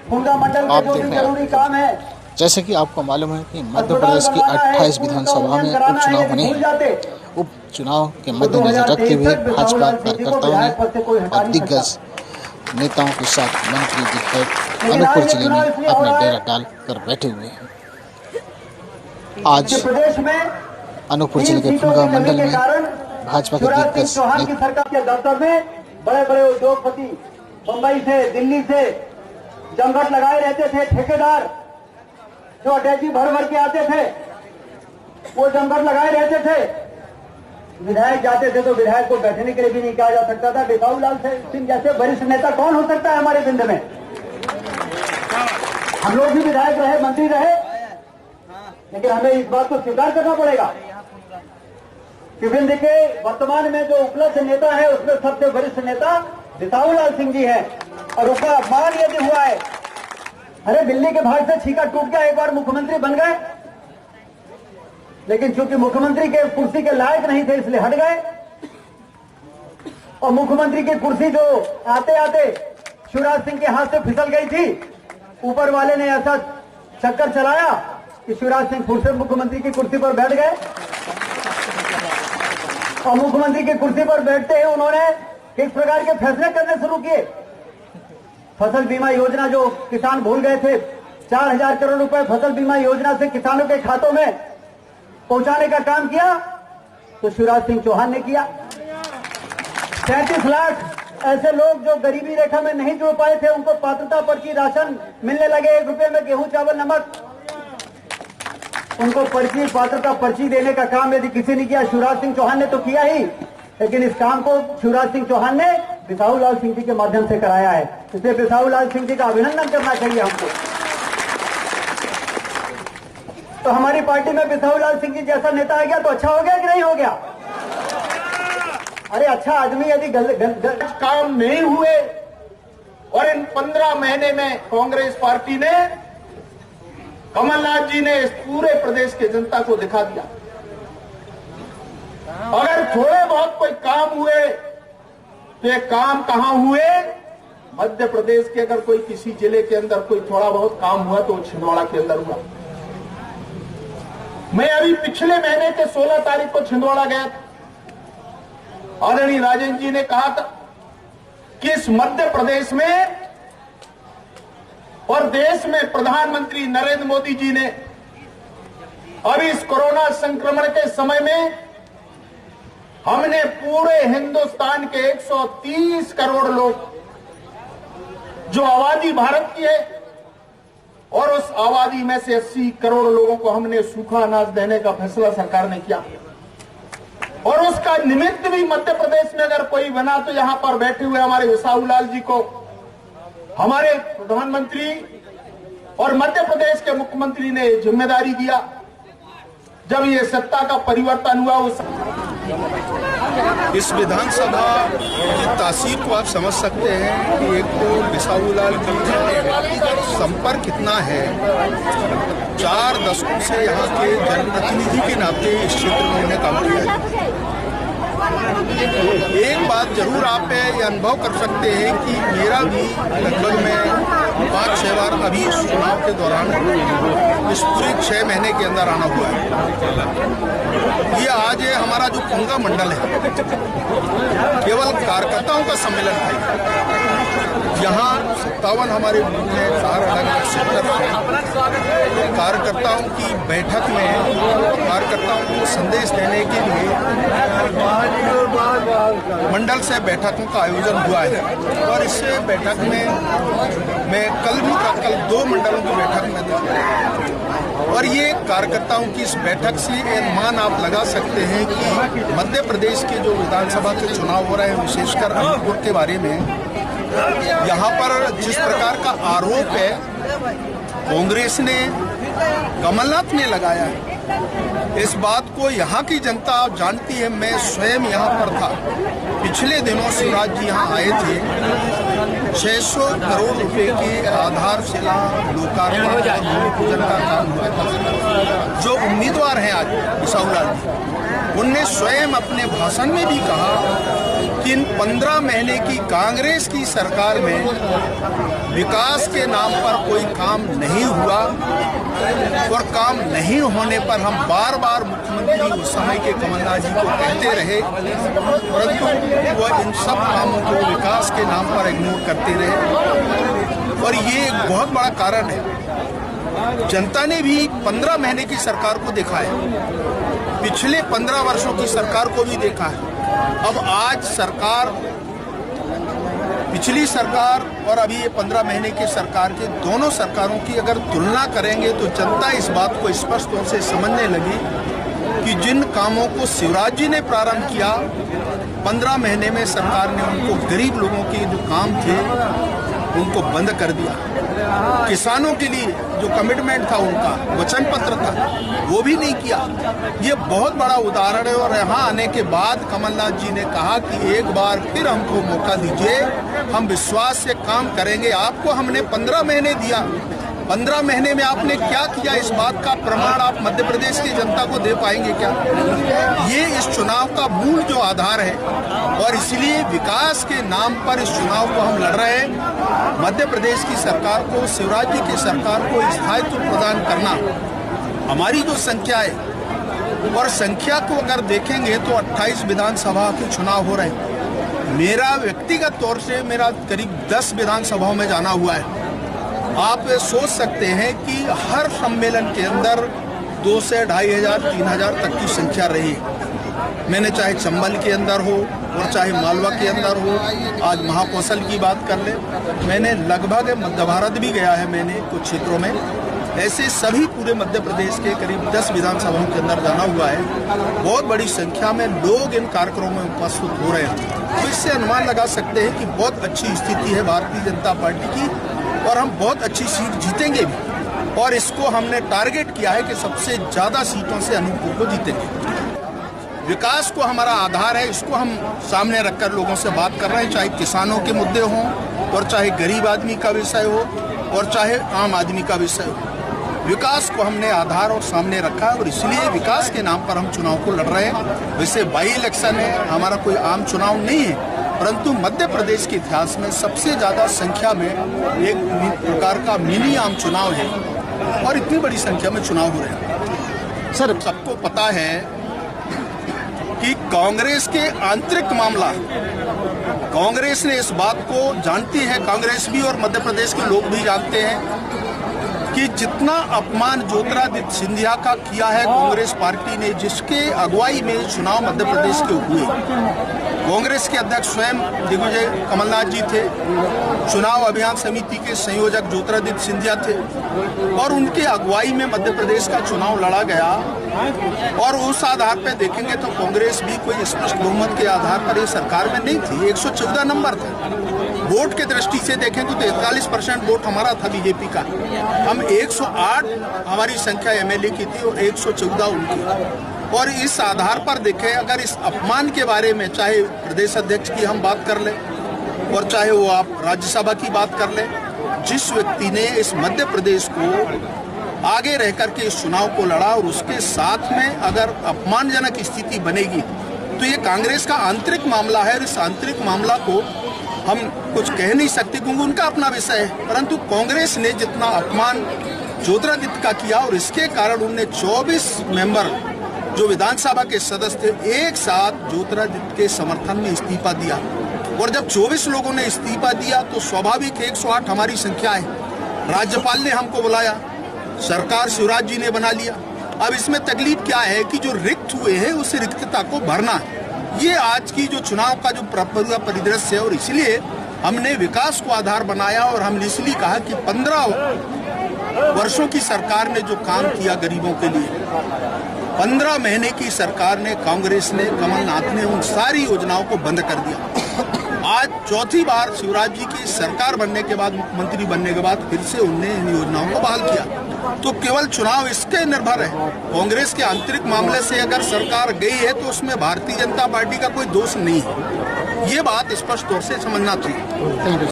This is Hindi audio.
फुंगा मंडल का जो भी जरूरी काम है, जैसे कि आपको मालूम है कि मध्य प्रदेश की 28 विधानसभा में उपचुनाव होने हैं। उपचुनाव के मद्देनजर रखते हुए भाजपा कार्यकर्ताओं ने और दिग्गज नेताओं के साथ मंत्री विधायक अनूपपुर जिले में अपना डेरा डाल कर बैठे हुए हैं। आज अनूपपुर जिले के फुंगा मंडल में भाजपा के दिग्गज चौहान की सरकार के दफ्तर में बड़े बड़े उद्योगपति मुंबई से, दिल्ली से जमघट लगाए रहते थे। ठेकेदार जो अटैची भर भर के आते थे, वो जमघट लगाए रहते थे। विधायक जाते थे तो विधायक को बैठने के लिए भी नहीं कहा जा सकता था। बिसाहू लाल सिंह जैसे वरिष्ठ नेता कौन हो सकता है हमारे विंध्य में? हम लोग भी विधायक रहे, मंत्री रहे, लेकिन हमें इस बात को स्वीकार करना पड़ेगा कि विंध्य के वर्तमान में जो उपलब्ध नेता है उसमें सबसे वरिष्ठ नेता बिसाहू लाल सिंह जी है। और उसका अपमान यदि हुआ है, अरे दिल्ली के भाग से छीका टूट गया, एक बार मुख्यमंत्री बन गए, लेकिन चूंकि मुख्यमंत्री के कुर्सी के लायक नहीं थे इसलिए हट गए। और मुख्यमंत्री की कुर्सी जो आते आते शिवराज सिंह के हाथ से फिसल गई थी, ऊपर वाले ने ऐसा चक्कर चलाया कि शिवराज सिंह फिर से मुख्यमंत्री की कुर्सी पर बैठ गए। और मुख्यमंत्री की कुर्सी पर बैठते ही उन्होंने किस प्रकार के फैसले करने शुरू किए। फसल बीमा योजना जो किसान भूल गए थे, 4000 करोड़ रुपए फसल बीमा योजना से किसानों के खातों में पहुंचाने का काम किया तो शिवराज सिंह चौहान ने किया। 33 लाख ऐसे लोग जो गरीबी रेखा में नहीं जुड़ पाए थे, उनको पात्रता पर्ची राशन मिलने लगे। 1 रुपए में गेहूं, चावल, नमक, उनको पर्ची, पात्रता पर्ची देने का काम यदि किसी ने किया, शिवराज सिंह चौहान ने तो किया ही, लेकिन इस काम को शिवराज सिंह चौहान ने बिसाहू लाल सिंह जी के माध्यम से कराया है। इसलिए बिसाहू लाल सिंह जी का अभिनंदन करना चाहिए हमको। तो हमारी पार्टी में बिसाहू लाल सिंह जी जैसा नेता आ गया तो अच्छा हो गया कि नहीं हो गया? अरे अच्छा आदमी यदि काम नहीं हुए और इन 15 महीने में कांग्रेस पार्टी ने, कमलनाथ जी ने इस पूरे प्रदेश के जनता को दिखा दिया। अगर थोड़े बहुत कोई काम हुए तो ये काम कहां हुए? मध्य प्रदेश के अगर कोई किसी जिले के अंदर कोई थोड़ा बहुत काम हुआ तो छिंदवाड़ा के अंदर हुआ। मैं अभी पिछले महीने के 16 तारीख को छिंदवाड़ा गया था। आदरणीय राजेंद्र जी ने कहा था कि इस मध्य प्रदेश में और देश में प्रधानमंत्री नरेंद्र मोदी जी ने अभी इस कोरोना संक्रमण के समय में हमने पूरे हिंदुस्तान के 130 करोड़ लोग जो आबादी भारत की है, और उस आबादी में से 80 करोड़ लोगों को हमने सूखा अनाज देने का फैसला सरकार ने किया। और उसका निमित्त भी मध्य प्रदेश में अगर कोई बना तो यहां पर बैठे हुए हमारे बिसाहू लाल जी को हमारे प्रधानमंत्री और मध्य प्रदेश के मुख्यमंत्री ने जिम्मेदारी दिया। जब ये सत्ता का परिवर्तन हुआ उस इस विधानसभा की तासीर को आप समझ सकते हैं कि एक तो बिसाहू लाल जी का संपर्क कितना है। 4 दशकों से यहाँ के जनप्रतिनिधि के नाते इस क्षेत्र में उन्होंने काम किया है। एक बात जरूर आप ये अनुभव कर सकते हैं कि मेरा भी लगभग मैं 5-6 बार अभी इस चुनाव के दौरान इस पूरे 6 महीने के अंदर आना हुआ है। ये आज हमारा जो फुंगा मंडल है केवल कार्यकर्ताओं का सम्मेलन है। यहाँ 57 हमारे बूथ हैं, 4 अलग-अलग सेक्टर हैं। कार्यकर्ताओं की बैठक में कार्यकर्ताओं को संदेश देने के लिए मंडल से बैठकों का आयोजन हुआ है। और इस बैठक में मैं कल 2 मंडलों की बैठक में था। और ये कार्यकर्ताओं की इस बैठक से अनुमान आप लगा सकते हैं कि मध्य प्रदेश के जो विधानसभा के चुनाव हो रहे हैं, विशेषकर अनूपपुर के बारे में, यहाँ पर जिस प्रकार का आरोप है कांग्रेस ने, कमलनाथ ने लगाया है, इस बात को यहाँ की जनता जानती है। मैं स्वयं यहाँ पर था। पिछले दिनों शिवराज जी यहाँ आए थे। 600 करोड़ रुपए की आधारशिला लोकार्पण पूजन का काम हुआ था। जो उम्मीदवार हैं आज बिसाहू लाल जी, उनने स्वयं अपने भाषण में भी कहा कि इन 15 महीने की कांग्रेस की सरकार में विकास के नाम पर कोई काम नहीं हुआ और काम नहीं होने पर हम बार बार मुख्यमंत्री उस समय के कमलनाथ जी को कहते रहे, परंतु वह इन सब कामों को विकास के नाम पर इग्नोर करते रहे। और ये एक बहुत बड़ा कारण है। जनता ने भी 15 महीने की सरकार को देखा है, पिछले 15 वर्षों की सरकार को भी देखा है। अब आज सरकार, पिछली सरकार और अभी ये 15 महीने की सरकार के दोनों सरकारों की अगर तुलना करेंगे तो जनता इस बात को स्पष्ट तौर से समझने लगी कि जिन कामों को शिवराज जी ने प्रारंभ किया 15 महीने में सरकार ने उनको, गरीब लोगों के जो काम थे उनको बंद कर दिया। किसानों के लिए जो कमिटमेंट था, उनका वचन पत्र था, वो भी नहीं किया। ये बहुत बड़ा उदाहरण है। और यहाँ आने के बाद कमलनाथ जी ने कहा कि एक बार फिर हमको मौका दीजिए, हम विश्वास से काम करेंगे। आपको हमने 15 महीने दिया, 15 महीने में आपने क्या किया, इस बात का प्रमाण आप मध्य प्रदेश की जनता को दे पाएंगे क्या? ये इस चुनाव का मूल जो आधार है और इसलिए विकास के नाम पर इस चुनाव को हम लड़ रहे हैं। मध्य प्रदेश की सरकार को, शिवराज जी की सरकार को स्थायित्व प्रदान करना हमारी जो संख्या है, और संख्या को अगर देखेंगे तो 28 विधानसभा के चुनाव हो रहे हैं। मेरा व्यक्तिगत तौर से मेरा करीब 10 विधानसभाओं में जाना हुआ है। आप सोच सकते हैं कि हर सम्मेलन के अंदर 2 से 2,500 3,000 तक की संख्या रही। मैंने चाहे चंबल के अंदर हो और चाहे मालवा के अंदर हो, आज महाकौशल की बात कर ले, मैंने लगभग मध्य भारत भी गया है मैंने कुछ क्षेत्रों में। ऐसे सभी पूरे मध्य प्रदेश के करीब 10 विधानसभाओं के अंदर जाना हुआ है। बहुत बड़ी संख्या में लोग इन कार्यक्रमों में उपस्थित हो रहे हैं। तो इससे अनुमान लगा सकते हैं कि बहुत अच्छी स्थिति है भारतीय जनता पार्टी की और हम बहुत अच्छी सीट जीतेंगे भी। और इसको हमने टारगेट किया है कि सबसे ज्यादा सीटों से अनूपपुर को जीतेंगे। विकास को हमारा आधार है, इसको हम सामने रखकर लोगों से बात कर रहे हैं, चाहे किसानों के मुद्दे हों और चाहे गरीब आदमी का विषय हो और चाहे आम आदमी का विषय हो। विकास को हमने आधार और सामने रखा है और इसलिए विकास के नाम पर हम चुनाव को लड़ रहे हैं। वैसे बाई इलेक्शन है, हमारा कोई आम चुनाव नहीं है, परंतु मध्य प्रदेश के इतिहास में सबसे ज्यादा संख्या में एक प्रकार का मिनी आम चुनाव है और इतनी बड़ी संख्या में चुनाव हो रहे हैं। सर, सबको पता है कि कांग्रेस के आंतरिक मामला, कांग्रेस ने इस बात को जानती है, कांग्रेस भी और मध्य प्रदेश के लोग भी जानते हैं कि जितना अपमान ज्योतिरादित्य सिंधिया का किया है कांग्रेस पार्टी ने, जिसके अगुवाई में चुनाव मध्य प्रदेश के हुए, कांग्रेस के अध्यक्ष स्वयं दिग्विजय कमलनाथ जी थे, चुनाव अभियान समिति के संयोजक ज्योतिरादित्य सिंधिया थे और उनके अगुवाई में मध्य प्रदेश का चुनाव लड़ा गया। और उस आधार पर देखेंगे तो कांग्रेस भी कोई स्पष्ट बहुमत के आधार पर ये सरकार में नहीं थी। 114 नंबर था। वोट के दृष्टि से देखेंगे तो 41% वोट हमारा था बीजेपी का। हम 108 हमारी संख्या एमएलए की थी और 114 उनकी। और इस आधार पर देखें, अगर इस अपमान के बारे में चाहे प्रदेश अध्यक्ष की हम बात कर लें और चाहे वो आप राज्यसभा की बात कर लें, जिस व्यक्ति ने इस मध्य प्रदेश को आगे रह करके इस चुनाव को लड़ा और उसके साथ में अगर अपमानजनक स्थिति बनेगी तो ये कांग्रेस का आंतरिक मामला है। और इस आंतरिक मामला को हम कुछ कह नहीं सकते क्योंकि उनका अपना विषय है, परंतु कांग्रेस ने जितना अपमान ज्योतिरादित्य का किया और इसके कारण उन्होंने 24 मेंबर जो विधानसभा के सदस्य थे एक साथ ज्योतिरादित्य के समर्थन में इस्तीफा दिया। और जब 24 लोगों ने इस्तीफा दिया तो स्वाभाविक 108 हमारी संख्या है। राज्यपाल ने हमको बुलाया, सरकार शिवराज जी ने बना लिया। अब इसमें तकलीफ क्या है कि जो रिक्त हुए हैं उस रिक्तता को भरना है। ये आज की जो चुनाव का जो पूरा परिदृश्य है और इसलिए हमने विकास को आधार बनाया और हमने इसलिए कहा कि 15 वर्षों की सरकार ने जो काम किया गरीबों के लिए, 15 महीने की सरकार ने, कांग्रेस ने, कमलनाथ ने उन सारी योजनाओं को बंद कर दिया। आज चौथी बार शिवराज जी की सरकार बनने के बाद, मुख्यमंत्री बनने के बाद फिर से उनने इन योजनाओं को बहाल किया। तो केवल चुनाव इसके निर्भर है। कांग्रेस के आंतरिक मामले से अगर सरकार गई है तो उसमें भारतीय जनता पार्टी का कोई दोष नहीं है। ये बात स्पष्ट तौर से समझना चाहिए।